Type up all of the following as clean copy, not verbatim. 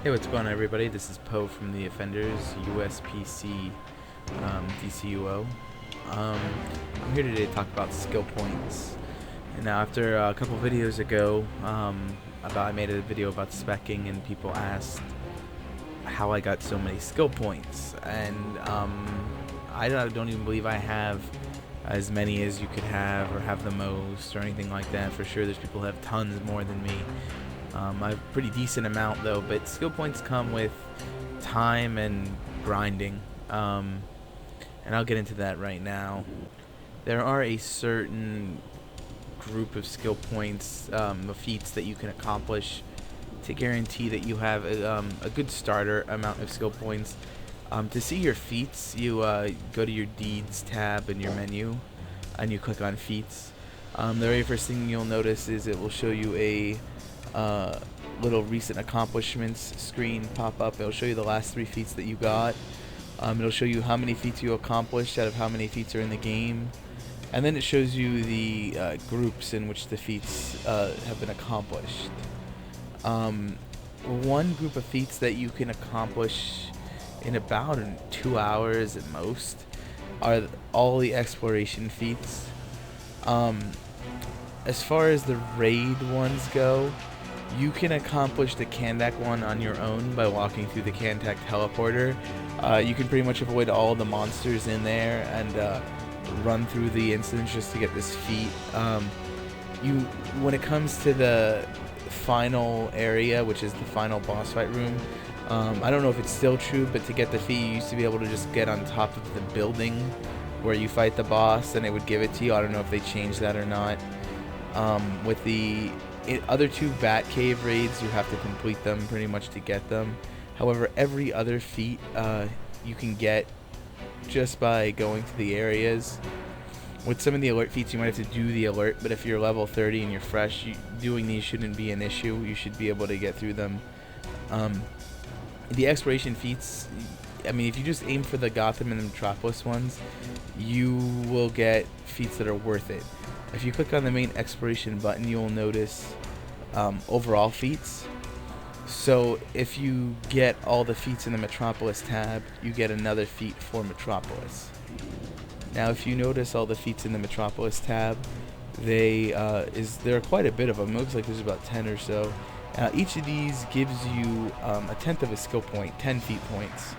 Hey, what's going on, everybody? This is Poe from the Offenders USPC DCUO. Um, I'm here today to talk about skill points. And now, after a couple videos ago, I made a video about speccing, and people asked how I got so many skill points. And I don't even believe I have as many as you could have, or have the most, or anything like that. For sure, there's people who have tons more than me. I have a pretty decent amount though, but skill points come with time and grinding, and I'll get into that right now. There are a certain group of skill points, of feats that you can accomplish to guarantee that you have a good starter amount of skill points. To see your feats, you go to your deeds tab in your menu, and you click on feats. The very first thing you'll notice is it will show you a little recent accomplishments screen pop up. It'll show you the last 3 feats that you got. It'll show you how many feats you accomplished out of how many feats are in the game, and then it shows you the groups in which the feats have been accomplished. One group of feats that you can accomplish in about 2 hours at most are all the exploration feats. As far as the raid ones go, you can accomplish the Kandak one on your own by walking through the Kandak teleporter. You can pretty much avoid all the monsters in there and run through the instance just to get this feat. When it comes to the final area, which is the final boss fight room, I don't know if it's still true, but to get the feat, you used to be able to just get on top of the building where you fight the boss, and it would give it to you. I don't know if they changed that or not. With the other 2 Batcave raids, you have to complete them pretty much to get them. However, every other feat you can get just by going to the areas. With some of the alert feats, you might have to do the alert, but if you're level 30 and you're fresh, doing these shouldn't be an issue. You should be able to get through them. The exploration feats, I mean, if you just aim for the Gotham and the Metropolis ones, you will get feats that are worth it. If you click on the main exploration button, you'll notice overall feats. So if you get all the feats in the Metropolis tab, you get another feat for Metropolis. Now, if you notice all the feats in the Metropolis tab, there are quite a bit of them. It looks like there's about 10 or so. Each of these gives you a tenth of a skill point, 10 feat points.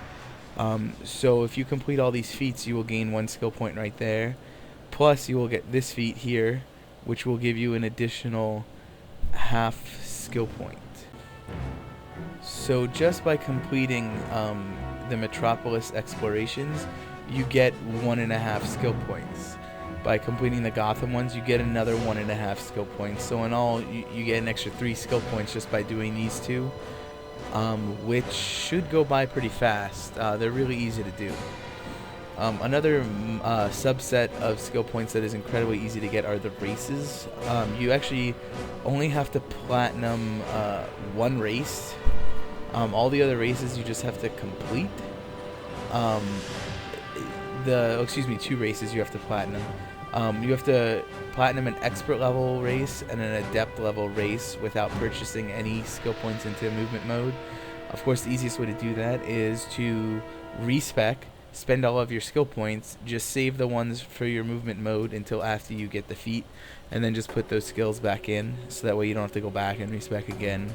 So if you complete all these feats, you will gain 1 skill point right there. Plus, you will get this feat here, which will give you an additional half skill point. So just by completing the Metropolis explorations, you get 1.5 skill points. By completing the Gotham ones, you get another 1.5 skill points. So in all, you get an extra 3 skill points just by doing these 2, which should go by pretty fast. They're really easy to do. Another subset of skill points that is incredibly easy to get are the races. You actually only have to platinum 1 race. All the other races you just have to complete. 2 races you have to platinum. You have to platinum an expert level race and an adept level race without purchasing any skill points into movement mode. Of course, the easiest way to do that is to respec, spend all of your skill points, just save the ones for your movement mode until after you get the feat, and then just put those skills back in, so that way you don't have to go back and respec again.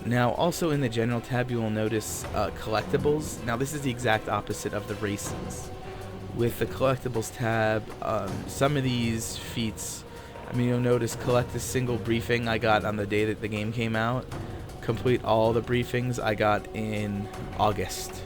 Now, also in the general tab, you will notice collectibles. Now, this is the exact opposite of the races. With the collectibles tab, some of these feats, I mean, you'll notice collect a single briefing I got on the day that the game came out. Complete all the briefings I got in August.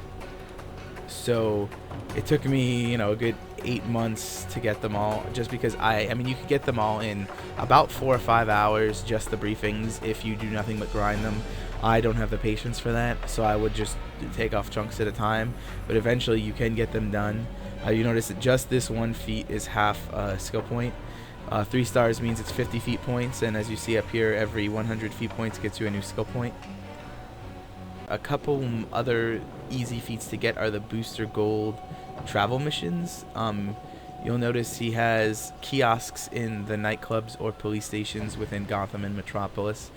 So it took me, a good 8 months to get them all, just because I mean, you could get them all in about 4 or 5 hours, just the briefings, if you do nothing but grind them. I don't have the patience for that, so I would just take off chunks at a time, but eventually you can get them done. You notice that just this 1 feat is half skill point. 3 stars means it's 50 feat points, and as you see up here, every 100 feat points gets you a new skill point. A couple other easy feats to get are the booster gold travel missions. You'll notice he has kiosks in the nightclubs or police stations within Gotham and Metropolis.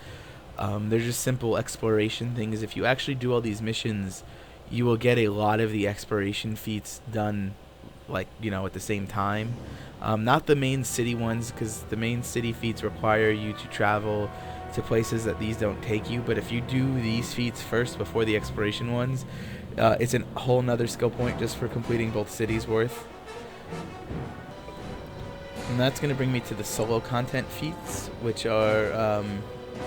They're just simple exploration things. If you actually do all these missions, you will get a lot of the exploration feats done, like, at the same time. Not the main city ones, because the main city feats require you to travel to places that these don't take you. But if you do these feats first before the exploration ones, it's a whole nother skill point just for completing both cities worth. And that's going to bring me to the solo content feats, which are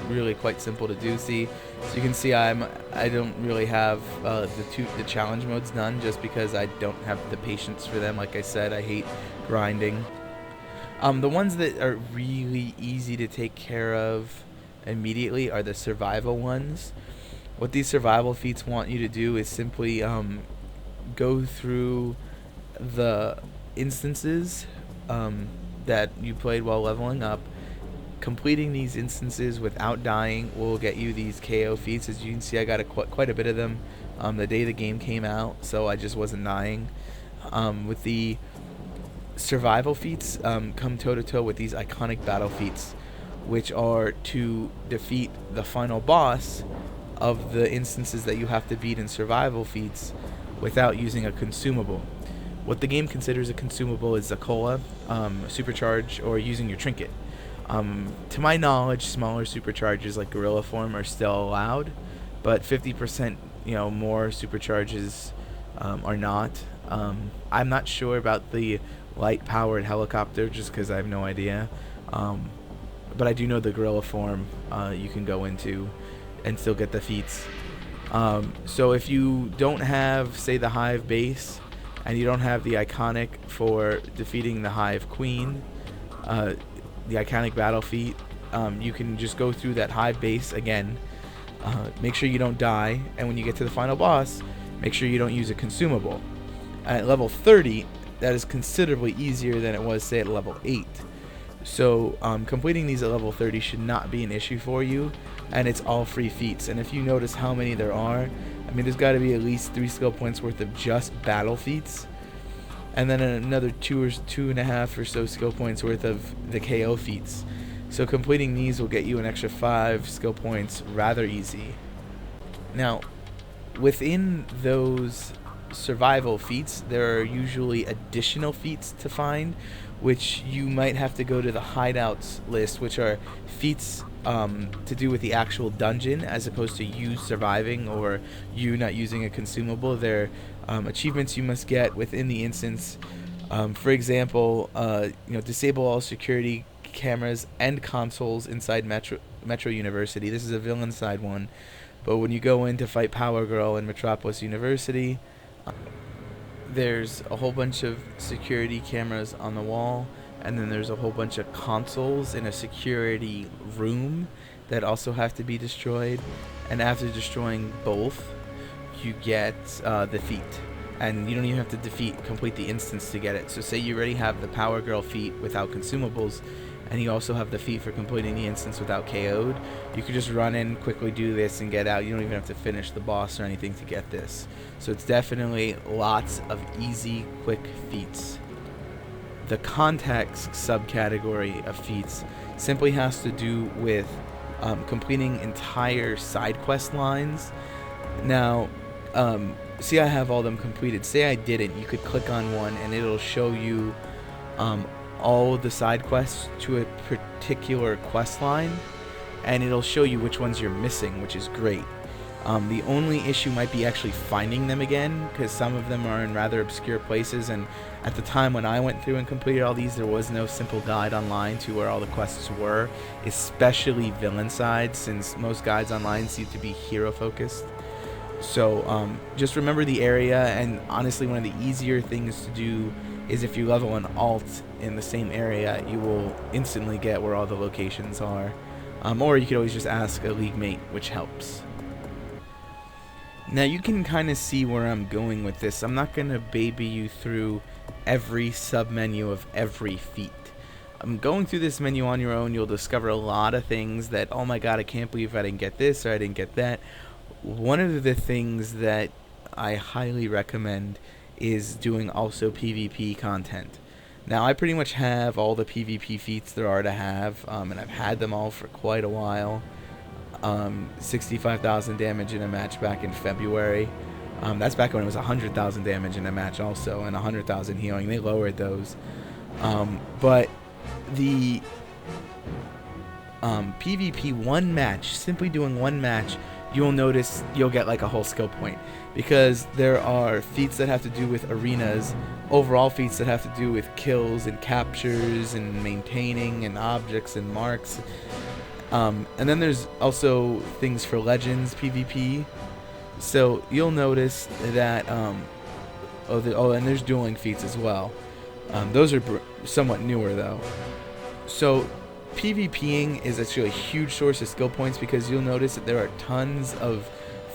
really quite simple to do. So you can see I don't really have the challenge modes done, just because I don't have the patience for them. Like I said, I hate grinding. The ones that are really easy to take care of immediately are the survival ones. What these survival feats want you to do is simply go through the instances that you played while leveling up. Completing these instances without dying will get you these KO feats. As you can see, I got quite a bit of them the day the game came out, so I just wasn't dying. With the survival feats, come toe-to-toe with these iconic battle feats, which are to defeat the final boss of the instances that you have to beat in survival feats without using a consumable. What the game considers a consumable is a cola, supercharge, or using your trinket. To my knowledge, smaller supercharges like Gorilla Form are still allowed, but 50% more supercharges are not. I'm not sure about the light-powered helicopter, just because I have no idea. But I do know the Gorilla Form you can go into and still get the feats. So if you don't have, say, the Hive base, and you don't have the iconic for defeating the Hive Queen, the iconic battle feat, you can just go through that Hive base again. Make sure you don't die, and when you get to the final boss, make sure you don't use a consumable. At level 30, that is considerably easier than it was, say, at level 8. So completing these at level 30 should not be an issue for you, and it's all free feats. And if you notice how many there are, I mean, there's got to be at least 3 skill points worth of just battle feats, and then another 2.5 or so skill points worth of the KO feats. So completing these will get you an extra 5 skill points rather easy. Now, within those survival feats, there are usually additional feats to find, which you might have to go to the hideouts list, which are feats to do with the actual dungeon, as opposed to you surviving or you not using a consumable. They're achievements you must get within the instance. For example, disable all security cameras and consoles inside Metro University. This is a villain side one, but when you go in to fight Power Girl in Metropolis University, there's a whole bunch of security cameras on the wall, and then there's a whole bunch of consoles in a security room that also have to be destroyed. And after destroying both, you get the feat. And you don't even have to complete the instance to get it. So say you already have the Power Girl feat without consumables, and you also have the feat for completing the instance without KO'd, you could just run in, quickly do this, and get out. You don't even have to finish the boss or anything to get this. So it's definitely lots of easy, quick feats. The context subcategory of feats simply has to do with completing entire side quest lines. Now, see, I have all them completed. Say I didn't, you could click on one and it'll show you all the side quests to a particular quest line, and it'll show you which ones you're missing, which is great. The only issue might be actually finding them again, because some of them are in rather obscure places, and at the time when I went through and completed all these, there was no simple guide online to where all the quests were, especially villain side, since most guides online seem to be hero focused. So just remember the area, and honestly one of the easier things to do is if you level an alt in the same area, you will instantly get where all the locations are. Or you could always just ask a league mate, which helps. Now you can kind of see where I'm going with this. I'm not going to baby you through every sub-menu of every feat. I'm going through this menu on your own. You'll discover a lot of things that, oh my god, I can't believe I didn't get this or I didn't get that. One of the things that I highly recommend is doing also PvP content. Now I pretty much have all the PvP feats there are to have, and I've had them all for quite a while. 65,000 damage in a match back in February. That's back when it was 100,000 damage in a match also, and 100,000 healing. They lowered those. But the PvP one match, simply doing one match, you'll notice you'll get like a whole skill point, because there are feats that have to do with arenas, overall feats that have to do with kills and captures and maintaining and objects and marks, and then there's also things for legends PvP. So you'll notice that and there's dueling feats as well. Those are somewhat newer though. So PvPing is actually a huge source of skill points, because you'll notice that there are tons of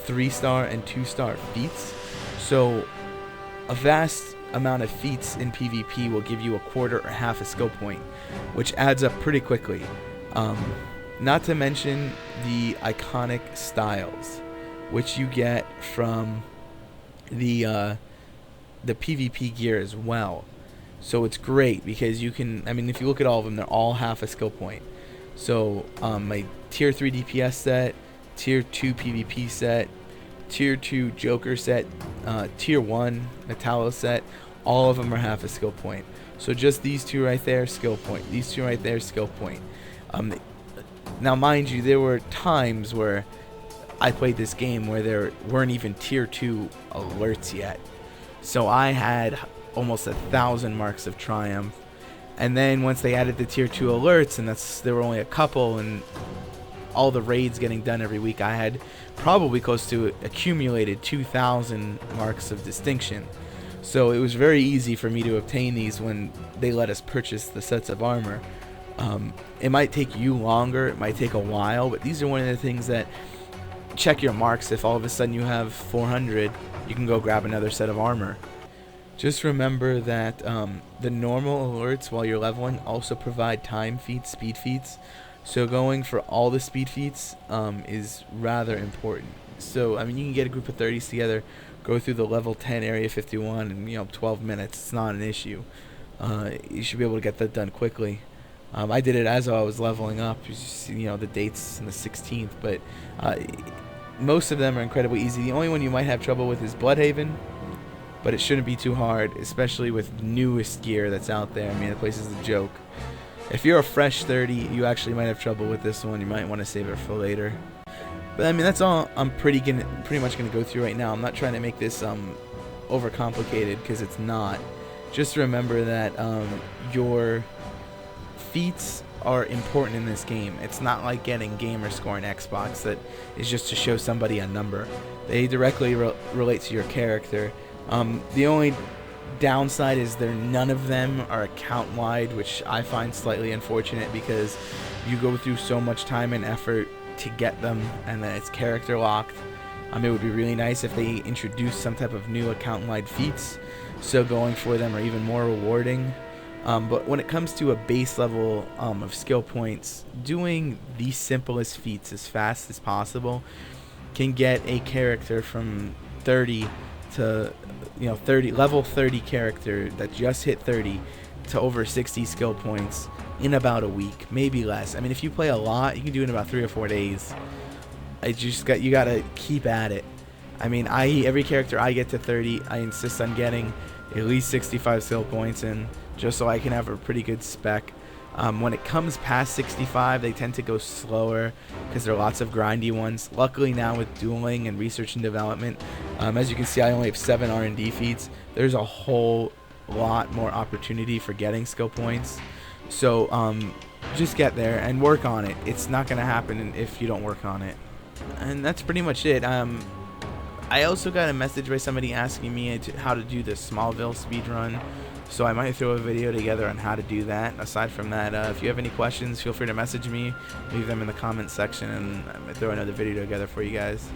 3-star and 2-star feats. So a vast amount of feats in PvP will give you a quarter or half a skill point, which adds up pretty quickly. Not to mention the iconic styles, which you get from the PvP gear as well. So it's great because you can, I mean, if you look at all of them, they're all half a skill point. So my tier 3 DPS set, tier 2 PvP set, tier 2 Joker set, tier 1 Metallo set, all of them are half a skill point. So just these two right there, skill point. These two right there, skill point. Now mind you, there were times where I played this game where there weren't even tier 2 alerts yet. So I had almost 1,000 marks of triumph, and then once they added the tier 2 alerts, and there were only a couple, and all the raids getting done every week, I had probably close to accumulated 2,000 marks of distinction. So it was very easy for me to obtain these when they let us purchase the sets of armor. It might take you longer, it might take a while, but these are one of the things that check your marks. If all of a sudden you have 400, you can go grab another set of armor. Just remember that the normal alerts while you're leveling also provide time feats, speed feats. So going for all the speed feats is rather important. So I mean, you can get a group of 30s together, go through the level 10 area 51 in 12 minutes. It's not an issue. You should be able to get that done quickly. I did it as I was leveling up. The dates in the 16th, but most of them are incredibly easy. The only one you might have trouble with is Bloodhaven, but it shouldn't be too hard, especially with newest gear that's out there. I mean, the place is a joke. If you're a fresh 30, you actually might have trouble with this one. You might want to save it for later. But I mean, that's all I'm pretty much gonna go through right now. I'm not trying to make this overcomplicated, because it's not. Just remember that your feats are important in this game. It's not like getting gamer score in Xbox that is just to show somebody a number. They directly relate to your character. The only downside is none of them are account wide, which I find slightly unfortunate, because you go through so much time and effort to get them, and then it's character locked. It would be really nice if they introduced some type of new account wide feats, so going for them are even more rewarding. But when it comes to a base level of skill points, doing the simplest feats as fast as possible can get a character from 30 to 30 level 30 character that just hit 30 to over 60 skill points in about a week, maybe less. I mean, if you play a lot, you can do it in about 3 or 4 days. You gotta keep at it. I mean, every character I get to 30, I insist on getting at least 65 skill points in, just so I can have a pretty good spec. When it comes past 65, they tend to go slower because there are lots of grindy ones. Luckily now with dueling and research and development, as you can see, I only have 7 R&D feats. There's a whole lot more opportunity for getting skill points. So just get there and work on it. It's not going to happen if you don't work on it. And that's pretty much it. I also got a message by somebody asking me how to do the Smallville speedrun. So I might throw a video together on how to do that. Aside from that, if you have any questions, feel free to message me, leave them in the comments section, and I might throw another video together for you guys.